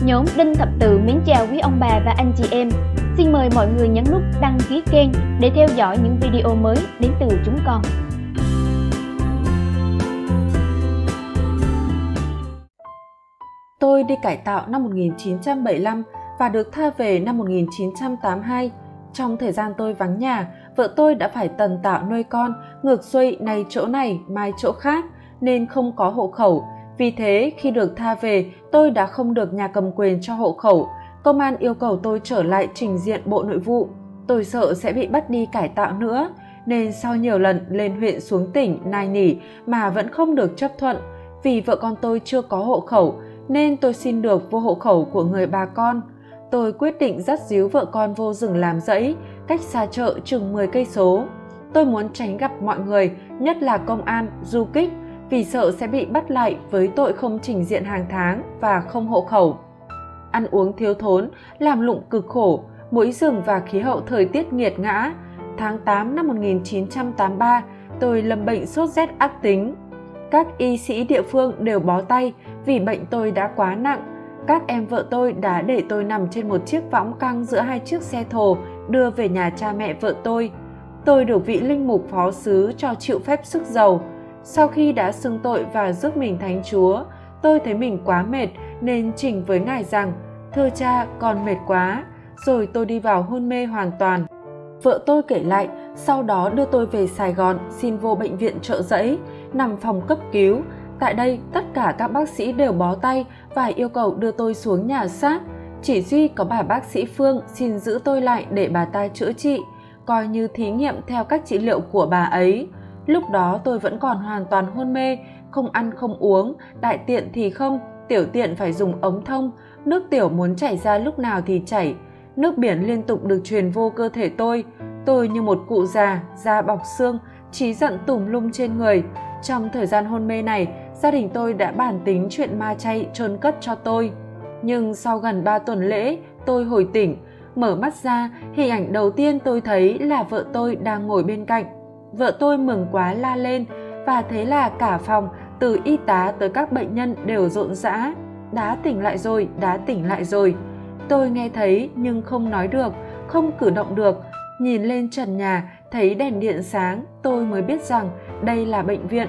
Nhóm Đinh Thập Tự mến chào quý ông bà và anh chị em. Xin mời mọi người nhấn nút đăng ký kênh để theo dõi những video mới đến từ chúng con. Tôi đi cải tạo năm 1975 và được tha về năm 1982. Trong thời gian tôi vắng nhà, vợ tôi đã phải tần tảo nuôi con, ngược xuôi nay chỗ này, mai chỗ khác, nên không có hộ khẩu. Vì thế, khi được tha về, tôi đã không được nhà cầm quyền cho hộ khẩu. Công an yêu cầu tôi trở lại trình diện Bộ Nội vụ. Tôi sợ sẽ bị bắt đi cải tạo nữa, nên sau nhiều lần lên huyện xuống tỉnh nài nỉ mà vẫn không được chấp thuận. Vì vợ con tôi chưa có hộ khẩu, nên tôi xin được vô hộ khẩu của người bà con. Tôi quyết định dắt díu vợ con vô rừng làm rẫy, cách xa chợ chừng 10 cây số. Tôi muốn tránh gặp mọi người, nhất là công an, du kích, vì sợ sẽ bị bắt lại với tội không trình diện hàng tháng và không hộ khẩu. Ăn uống thiếu thốn, làm lụng cực khổ, mũi rừng và khí hậu thời tiết nghiệt ngã. Tháng 8 năm 1983, tôi lâm bệnh sốt rét ác tính. Các y sĩ địa phương đều bó tay vì bệnh tôi đã quá nặng. Các em vợ tôi đã để tôi nằm trên một chiếc võng căng giữa hai chiếc xe thồ đưa về nhà cha mẹ vợ tôi. Tôi được vị linh mục phó xứ cho chịu phép sức dầu. Sau khi đã xưng tội và rước mình thánh Chúa, tôi thấy mình quá mệt nên trình với ngài rằng: "Thưa cha, con mệt quá." Rồi tôi đi vào hôn mê hoàn toàn. Vợ tôi kể lại, sau đó đưa tôi về Sài Gòn xin vô bệnh viện Chợ Giẫy, nằm phòng cấp cứu. Tại đây, tất cả các bác sĩ đều bó tay và yêu cầu đưa tôi xuống nhà xác. Chỉ duy có bà bác sĩ Phương xin giữ tôi lại để bà ta chữa trị, coi như thí nghiệm theo cách trị liệu của bà ấy. Lúc đó tôi vẫn còn hoàn toàn hôn mê, không ăn không uống, đại tiện thì không, tiểu tiện phải dùng ống thông, nước tiểu muốn chảy ra lúc nào thì chảy. Nước biển liên tục được truyền vô cơ thể tôi. Tôi như một cụ già, da bọc xương, trí giận tùm lum trên người. Trong thời gian hôn mê này, gia đình tôi đã bàn tính chuyện ma chay chôn cất cho tôi. Nhưng sau gần 3 tuần lễ, tôi hồi tỉnh. Mở mắt ra, hình ảnh đầu tiên tôi thấy là vợ tôi đang ngồi bên cạnh. Vợ tôi mừng quá la lên, và thế là cả phòng, từ y tá tới các bệnh nhân đều rộn rã. Đã tỉnh lại rồi, đã tỉnh lại rồi. Tôi nghe thấy nhưng không nói được, không cử động được. Nhìn lên trần nhà, thấy đèn điện sáng, tôi mới biết rằng đây là bệnh viện.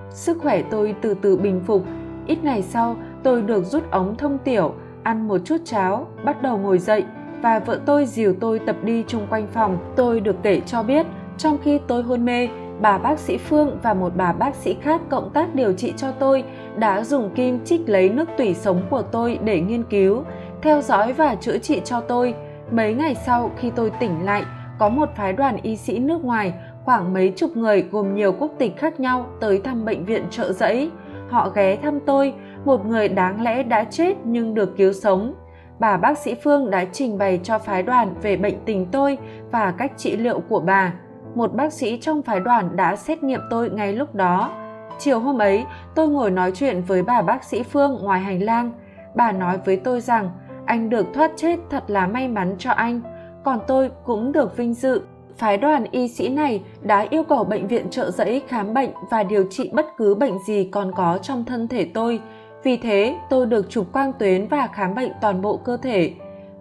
Sức khỏe tôi từ từ bình phục. Ít ngày sau, tôi được rút ống thông tiểu, ăn một chút cháo, bắt đầu ngồi dậy, và vợ tôi dìu tôi tập đi chung quanh phòng. Tôi được kể cho biết, trong khi tôi hôn mê, bà bác sĩ Phương và một bà bác sĩ khác cộng tác điều trị cho tôi đã dùng kim trích lấy nước tủy sống của tôi để nghiên cứu, theo dõi và chữa trị cho tôi. Mấy ngày sau khi tôi tỉnh lại, có một phái đoàn y sĩ nước ngoài, khoảng mấy chục người gồm nhiều quốc tịch khác nhau tới thăm bệnh viện Chợ Giẫy. Họ ghé thăm tôi, một người đáng lẽ đã chết nhưng được cứu sống. Bà bác sĩ Phương đã trình bày cho phái đoàn về bệnh tình tôi và cách trị liệu của bà. Một bác sĩ trong phái đoàn đã xét nghiệm tôi ngay lúc đó. Chiều hôm ấy, tôi ngồi nói chuyện với bà bác sĩ Phương ngoài hành lang. Bà nói với tôi rằng anh được thoát chết thật là may mắn cho anh, còn tôi cũng được vinh dự. Phái đoàn y sĩ này đã yêu cầu bệnh viện Chợ Giẫy khám bệnh và điều trị bất cứ bệnh gì còn có trong thân thể tôi. Vì thế, tôi được chụp quang tuyến và khám bệnh toàn bộ cơ thể.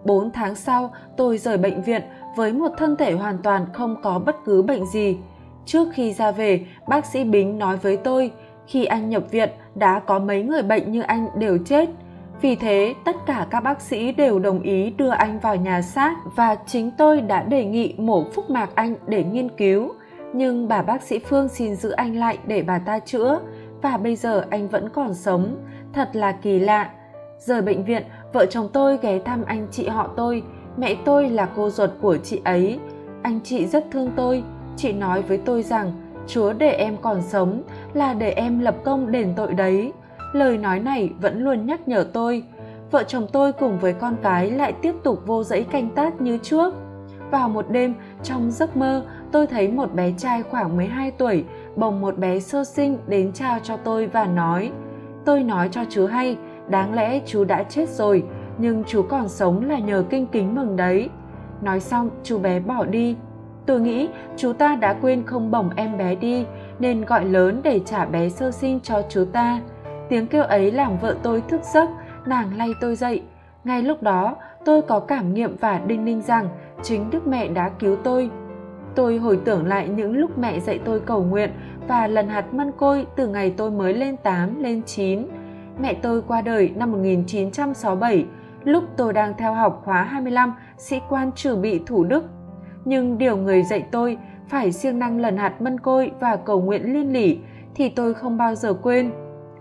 4 tháng sau, tôi rời bệnh viện với một thân thể hoàn toàn không có bất cứ bệnh gì. Trước khi ra về, bác sĩ Bính nói với tôi, khi anh nhập viện đã có mấy người bệnh như anh đều chết. Vì thế, tất cả các bác sĩ đều đồng ý đưa anh vào nhà xác và chính tôi đã đề nghị mổ phúc mạc anh để nghiên cứu. Nhưng bà bác sĩ Phương xin giữ anh lại để bà ta chữa, và bây giờ anh vẫn còn sống. Thật là kỳ lạ. Rời bệnh viện, vợ chồng tôi ghé thăm anh chị họ tôi. Mẹ tôi là cô ruột của chị ấy. Anh chị rất thương tôi. Chị nói với tôi rằng Chúa để em còn sống là để em lập công đền tội đấy. Lời nói này vẫn luôn nhắc nhở tôi. Vợ chồng tôi cùng với con cái lại tiếp tục vô dãy canh tác như trước. Vào một đêm, trong giấc mơ, tôi thấy một bé trai khoảng 12 tuổi bồng một bé sơ sinh đến chào cho tôi và nói: "Tôi nói cho chú hay, đáng lẽ chú đã chết rồi, nhưng chú còn sống là nhờ kinh kính mừng đấy." Nói xong, chú bé bỏ đi. Tôi nghĩ chú ta đã quên không bồng em bé đi, nên gọi lớn để trả bé sơ sinh cho chú ta. Tiếng kêu ấy làm vợ tôi thức giấc, nàng lay tôi dậy. Ngay lúc đó, tôi có cảm nghiệm và đinh ninh rằng chính Đức Mẹ đã cứu tôi. Tôi hồi tưởng lại những lúc mẹ dạy tôi cầu nguyện và lần hạt mân côi từ ngày tôi mới lên 8, lên 9. Mẹ tôi qua đời năm 1967, lúc tôi đang theo học khóa 25 sĩ quan trừ bị Thủ Đức. Nhưng điều người dạy tôi phải siêng năng lần hạt mân côi và cầu nguyện liên lỉ thì tôi không bao giờ quên.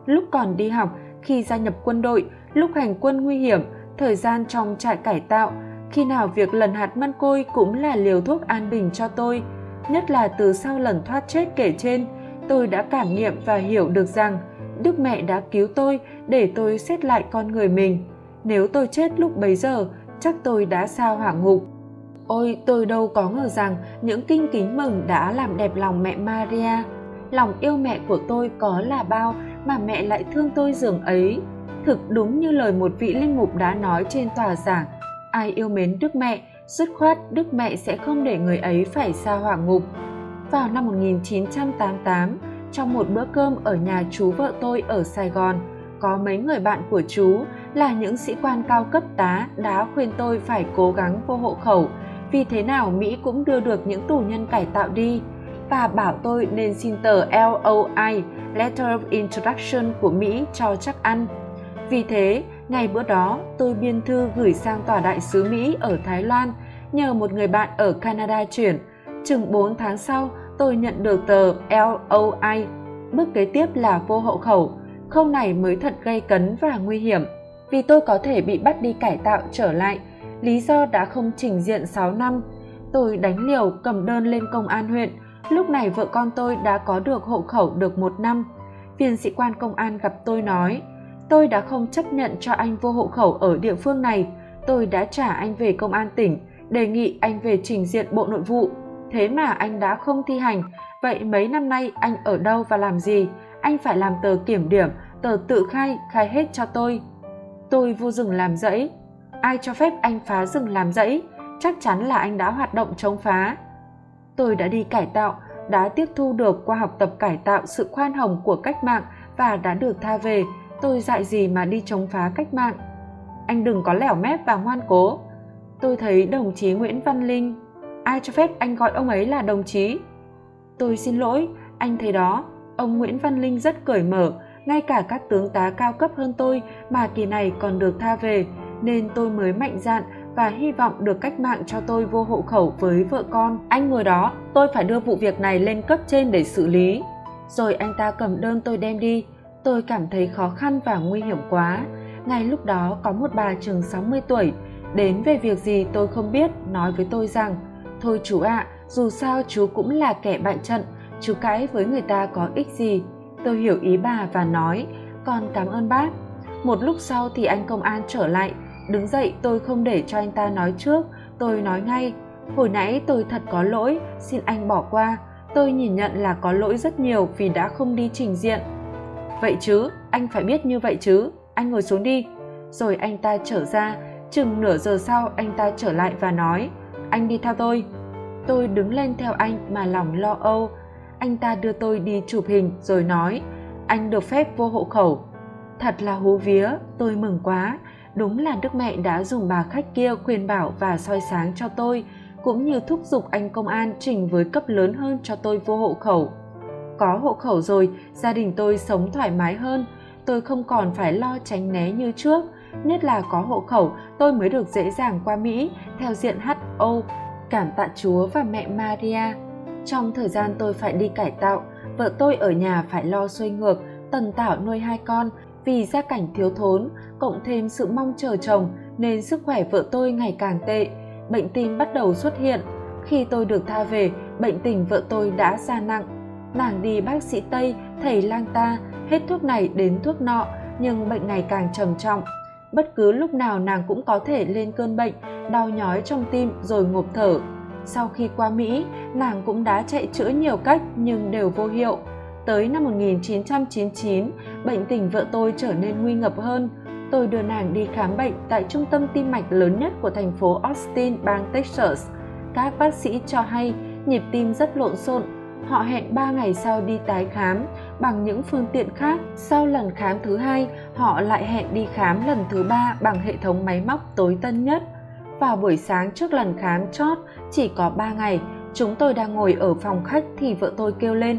Lúc còn đi học, khi gia nhập quân đội, lúc hành quân nguy hiểm, thời gian trong trại cải tạo, khi nào việc lần hạt mân côi cũng là liều thuốc an bình cho tôi. Nhất là từ sau lần thoát chết kể trên, tôi đã cảm nghiệm và hiểu được rằng Đức Mẹ đã cứu tôi để tôi xét lại con người mình. Nếu tôi chết lúc bấy giờ, chắc tôi đã sa hỏa ngục. Ôi, tôi đâu có ngờ rằng những kinh kính mừng đã làm đẹp lòng mẹ Maria. Lòng yêu mẹ của tôi có là bao mà mẹ lại thương tôi dường ấy. Thực đúng như lời một vị linh mục đã nói trên tòa giảng, ai yêu mến Đức Mẹ, dứt khoát Đức Mẹ sẽ không để người ấy phải sa hỏa ngục. Vào năm 1988, trong một bữa cơm ở nhà chú vợ tôi ở Sài Gòn, có mấy người bạn của chú là những sĩ quan cao cấp tá đã khuyên tôi phải cố gắng vô hộ khẩu, vì thế nào Mỹ cũng đưa được những tù nhân cải tạo đi, và bảo tôi nên xin tờ LOI, Letter of Introduction của Mỹ cho chắc ăn. Vì thế, ngày bữa đó, tôi biên thư gửi sang tòa đại sứ Mỹ ở Thái Lan, nhờ một người bạn ở Canada chuyển. Chừng 4 tháng sau, tôi nhận được tờ LOI. Bước kế tiếp là vô hộ khẩu. Khâu này mới thật gay cấn và nguy hiểm, vì tôi có thể bị bắt đi cải tạo trở lại. Lý do đã không trình diện 6 năm. Tôi đánh liều cầm đơn lên công an huyện. Lúc này vợ con tôi đã có được hộ khẩu được 1 năm. Viên sĩ quan công an gặp tôi nói, tôi đã không chấp nhận cho anh vô hộ khẩu ở địa phương này. Tôi đã trả anh về công an tỉnh, đề nghị anh về trình diện Bộ Nội vụ. Thế mà anh đã không thi hành. Vậy mấy năm nay anh ở đâu và làm gì? Anh phải làm tờ kiểm điểm, tờ tự khai hết cho tôi. Tôi vô rừng làm rẫy. Ai cho phép anh phá rừng làm rẫy? Chắc chắn là anh đã hoạt động chống phá. Tôi đã đi cải tạo, đã tiếp thu được qua học tập cải tạo sự khoan hồng của cách mạng và đã được tha về. Tôi dại gì mà đi chống phá cách mạng? Anh đừng có lẻo mép và ngoan cố. Tôi thấy đồng chí Nguyễn Văn Linh. Ai cho phép anh gọi ông ấy là đồng chí? Tôi xin lỗi, anh thấy đó, ông Nguyễn Văn Linh rất cởi mở, ngay cả các tướng tá cao cấp hơn tôi mà kỳ này còn được tha về, nên tôi mới mạnh dạn và hy vọng được cách mạng cho tôi vô hộ khẩu với vợ con. Anh ngồi đó, tôi phải đưa vụ việc này lên cấp trên để xử lý. Rồi anh ta cầm đơn tôi đem đi. Tôi cảm thấy khó khăn và nguy hiểm quá. Ngay lúc đó có một bà chừng 60 tuổi, đến về việc gì tôi không biết, nói với tôi rằng, thôi chú ạ, dù sao chú cũng là kẻ bại trận, chú cãi với người ta có ích gì. Tôi hiểu ý bà và nói, con cảm ơn bác. Một lúc sau thì anh công an trở lại. Đứng dậy tôi không để cho anh ta nói trước, tôi nói ngay, hồi nãy tôi thật có lỗi, xin anh bỏ qua. Tôi nhìn nhận là có lỗi rất nhiều vì đã không đi trình diện. Vậy chứ, anh phải biết như vậy chứ, anh ngồi xuống đi. Rồi anh ta trở ra, chừng nửa giờ sau anh ta trở lại và nói, anh đi theo tôi. Tôi đứng lên theo anh mà lòng lo âu. Anh ta đưa tôi đi chụp hình rồi nói, anh được phép vô hộ khẩu. Thật là hú vía, tôi mừng quá. Đúng là Đức Mẹ đã dùng bà khách kia khuyên bảo và soi sáng cho tôi, cũng như thúc giục anh công an trình với cấp lớn hơn cho tôi vô hộ khẩu. Có hộ khẩu rồi, gia đình tôi sống thoải mái hơn. Tôi không còn phải lo tránh né như trước. Nhất là có hộ khẩu, tôi mới được dễ dàng qua Mỹ theo diện HO. Cảm tạ Chúa và mẹ Maria. Trong thời gian tôi phải đi cải tạo, vợ tôi ở nhà phải lo xuôi ngược, tần tảo nuôi 2 con. Vì gia cảnh thiếu thốn, cộng thêm sự mong chờ chồng nên sức khỏe vợ tôi ngày càng tệ. Bệnh tim bắt đầu xuất hiện. Khi tôi được tha về, bệnh tình vợ tôi đã gia nặng. Nàng đi bác sĩ Tây, thầy lang ta, hết thuốc này đến thuốc nọ, nhưng bệnh ngày càng trầm trọng. Bất cứ lúc nào nàng cũng có thể lên cơn bệnh, đau nhói trong tim rồi ngộp thở. Sau khi qua Mỹ, nàng cũng đã chạy chữa nhiều cách nhưng đều vô hiệu. Tới năm 1999, bệnh tình vợ tôi trở nên nguy ngập hơn. Tôi đưa nàng đi khám bệnh tại trung tâm tim mạch lớn nhất của thành phố Austin, bang Texas. Các bác sĩ cho hay nhịp tim rất lộn xộn, Họ hẹn 3 ngày sau đi tái khám bằng những phương tiện khác. Sau lần khám thứ 2, họ lại hẹn đi khám lần thứ 3 bằng hệ thống máy móc tối tân nhất. Vào buổi sáng trước lần khám chót chỉ có 3 ngày, chúng tôi đang ngồi ở phòng khách thì vợ tôi kêu lên: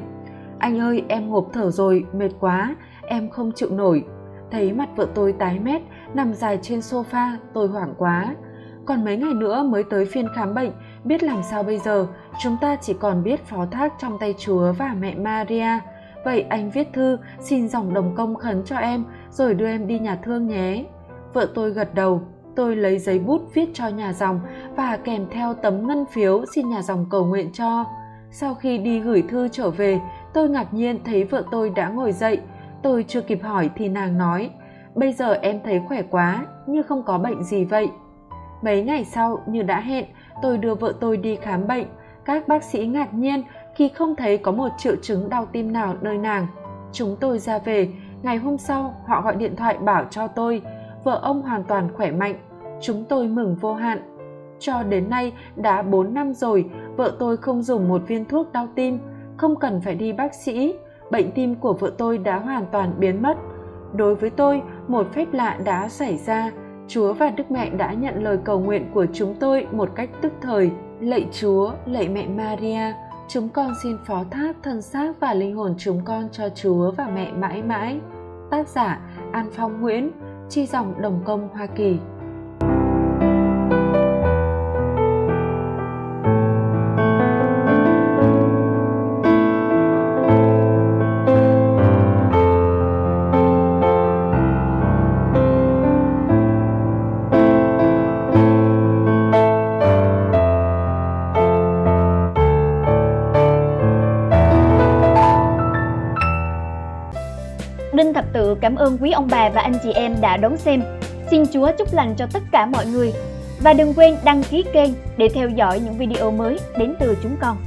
"Anh ơi, em ngộp thở rồi, mệt quá, em không chịu nổi." Thấy mặt vợ tôi tái mét, nằm dài trên sofa, tôi hoảng quá. Còn mấy ngày nữa mới tới phiên khám bệnh, biết làm sao bây giờ, chúng ta chỉ còn biết phó thác trong tay Chúa và mẹ Maria. Vậy anh viết thư xin dòng đồng công khấn cho em rồi đưa em đi nhà thương nhé. Vợ tôi gật đầu, tôi lấy giấy bút viết cho nhà dòng và kèm theo tấm ngân phiếu xin nhà dòng cầu nguyện cho. Sau khi đi gửi thư trở về, tôi ngạc nhiên thấy vợ tôi đã ngồi dậy. Tôi chưa kịp hỏi thì nàng nói: "Bây giờ em thấy khỏe quá, như không có bệnh gì vậy." Mấy ngày sau, như đã hẹn, tôi đưa vợ tôi đi khám bệnh. Các bác sĩ ngạc nhiên khi không thấy có một triệu chứng đau tim nào nơi nàng. Chúng tôi ra về, ngày hôm sau họ gọi điện thoại bảo cho tôi vợ ông hoàn toàn khỏe mạnh. Chúng tôi mừng vô hạn. Cho đến nay đã 4 năm rồi, vợ tôi không dùng một viên thuốc đau tim, không cần phải đi bác sĩ. Bệnh tim của vợ tôi đã hoàn toàn biến mất. Đối với tôi, một phép lạ đã xảy ra. Chúa và Đức Mẹ đã nhận lời cầu nguyện của chúng tôi một cách tức thời. Lạy Chúa, lạy mẹ Maria, chúng con xin phó thác thân xác và linh hồn chúng con cho Chúa và mẹ mãi mãi. Tác giả An Phong Nguyễn, chi dòng Đồng Công Hoa Kỳ. Đinh Thập Tự cảm ơn quý ông bà và anh chị em đã đón xem. Xin Chúa chúc lành cho tất cả mọi người. Và đừng quên đăng ký kênh để theo dõi những video mới đến từ chúng con.